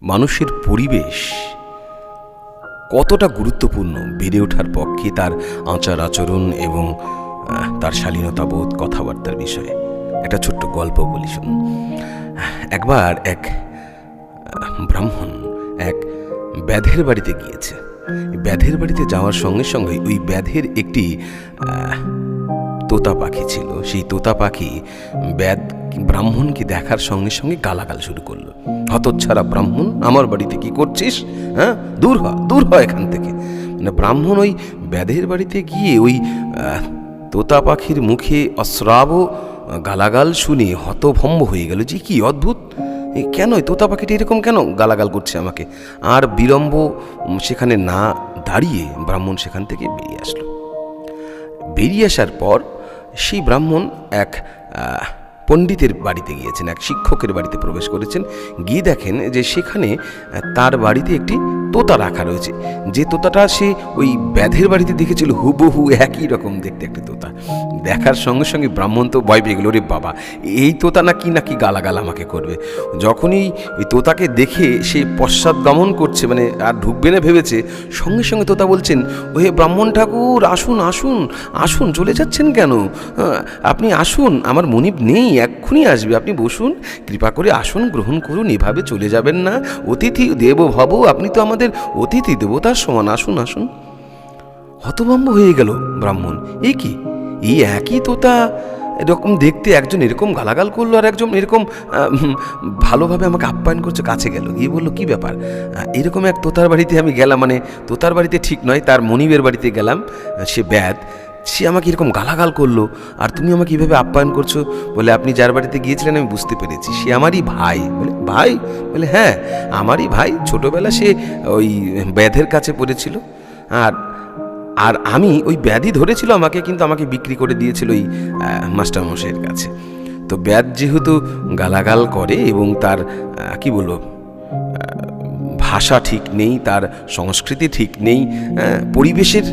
মানুষের পরিবেশ কতটা গুরুত্বপূর্ণ বেড়ে ওঠার পক্ষে তার আচার আচরণ এবং তার শালীনতাবোধ কথাবার্তার বিষয়ে একটা ছোট্ট গল্প বলি শুনুন। একবার এক ব্রাহ্মণ এক ব্যাধের বাড়িতে গিয়েছে। ব্যাধের বাড়িতে যাওয়ার সঙ্গে সঙ্গে ওই ব্যাধের একটি তোতা পাখি ছিল। সেই তোতা পাখি ব্যাধ ব্রাহ্মণকে দেখার সঙ্গে সঙ্গে গালাগাল শুরু করলো। হতচ্ছাড়া ব্রাহ্মণ, আমার বাড়িতে কি করছিস? হ্যাঁ, দূর হ এখান থেকে। মানে ব্রাহ্মণ ওই ব্যাধের বাড়িতে গিয়ে ওই তোতা পাখির মুখে অশ্রাব্য গালাগাল শুনে হতভম্ব হয়ে গেল যে কি অদ্ভুত, কেন তোতা পাখিটি এরকম কেন গালাগাল করছে আমাকে। আর বিলম্ব সেখানে না দাঁড়িয়ে ব্রাহ্মণ সেখান থেকে বেরিয়ে আসলো। বেরিয়ে আসার পর সেই ব্রাহ্মণ এক পণ্ডিতের বাড়িতে গিয়েছেন, এক শিক্ষকের বাড়িতে প্রবেশ করেছেন। গিয়ে দেখেন যে সেখানে তার বাড়িতে একটি তোতা রাখা রয়েছে। যে তোতাটা সে ওই ব্যাধের বাড়িতে দেখেছিল হুবহু একই রকম দেখতে একটি তোতা। দেখার সঙ্গে সঙ্গে ব্রাহ্মণ তো ভয় পেয়ে গেল, রে বাবা, এই তোতা নাকি গালাগাল আমাকে করবে। যখনই ওই তোতাকে দেখে সে পশ্চাৎগমন করছে, মানে আর ঢুকবে না ভেবেছে, সঙ্গে সঙ্গে তোতা বলছেন, ওহে ব্রাহ্মণ ঠাকুর, আসুন আসুন আসুন, চলে যাচ্ছেন কেন? আপনি আসুন, আমার মনিব নেই, এক্ষুনি আসবে, আপনি বসুন, কৃপা করে আসুন, গ্রহণ করুন, এভাবে চলে যাবেন না। অতিথি দেব ভব, আপনি তো আমাদের অতিথি দেবতার সমান, আসুন আসুন। হতভম্ব হয়ে গেল ব্রাহ্মণ, এই কি, এই একই তোতা এরকম দেখতে, একজন এরকম গালাগাল করলো আর একজন এরকম ভালোভাবে আমাকে আপ্যায়ন করছে। কাছে গেল, গিয়ে বললো, কি ব্যাপার? এরকম এক তোতার বাড়িতে আমি গেলাম, মানে তোতার বাড়িতে ঠিক নয়, তার মনিবের বাড়িতে গেলাম, সে ব্যাধ, সে আমাকে এরকম গালাগাল করলো, আর তুমি আমাকে কীভাবে আপ্যায়ন করছো? বলে, আপনি যার বাড়িতে গিয়েছিলেন আমি বুঝতে পেরেছি, সে আমারই ভাই। বলে, ভাই? বলে, হ্যাঁ, আমারই ভাই। ছোটোবেলা সে ওই ব্যাধের কাছে পড়েছিল, আর আমি ওই ব্যাধি ধরেছিল আমাকে, কিন্তু আমাকে বিক্রি করে দিয়েছিল ওই মাস্টারমশাইয়ের কাছে। তো ব্যাধ যেহেতু গালাগাল করে এবং তার কি বলবো, ভাষা ঠিক নেই, তার সংস্কৃতি ঠিক নেই, পরিবেশের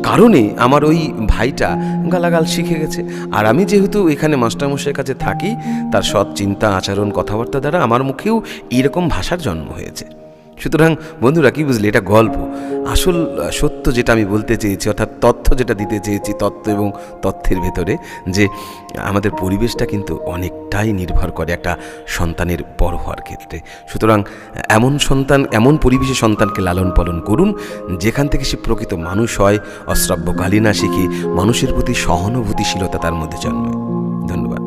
কারণে আমার ওই ভাইটা গালাগাল শিখে গেছে। আর আমি যেহেতু এখানে মাস্টারমশাইয়ের কাছে থাকি, তার সৎ চিন্তা আচরণ কথাবার্তা দ্বারা আমার মুখেও এইরকম ভাষার জন্ম হয়েছে। সুতরাং বন্ধুরা, কি বুঝলে, এটা গল্প। আসল সত্য যেটা আমি বলতে চেয়েছি, অর্থাৎ তথ্য যেটা দিতে চেয়েছি, তত্ত্ব এবং তথ্যের ভেতরে, যে আমাদের পরিবেশটা কিন্তু অনেকটাই নির্ভর করে একটা সন্তানের বড় হওয়ার ক্ষেত্রে। সুতরাং এমন সন্তান, এমন পরিবেশে সন্তানকে লালন পালন করুন যেখান থেকে সে প্রকৃত মানুষ হয়, অশ্রাব্য গালি না শিখে মানুষের প্রতি সহানুভূতিশীলতা তার মধ্যে জন্মায়। ধন্যবাদ।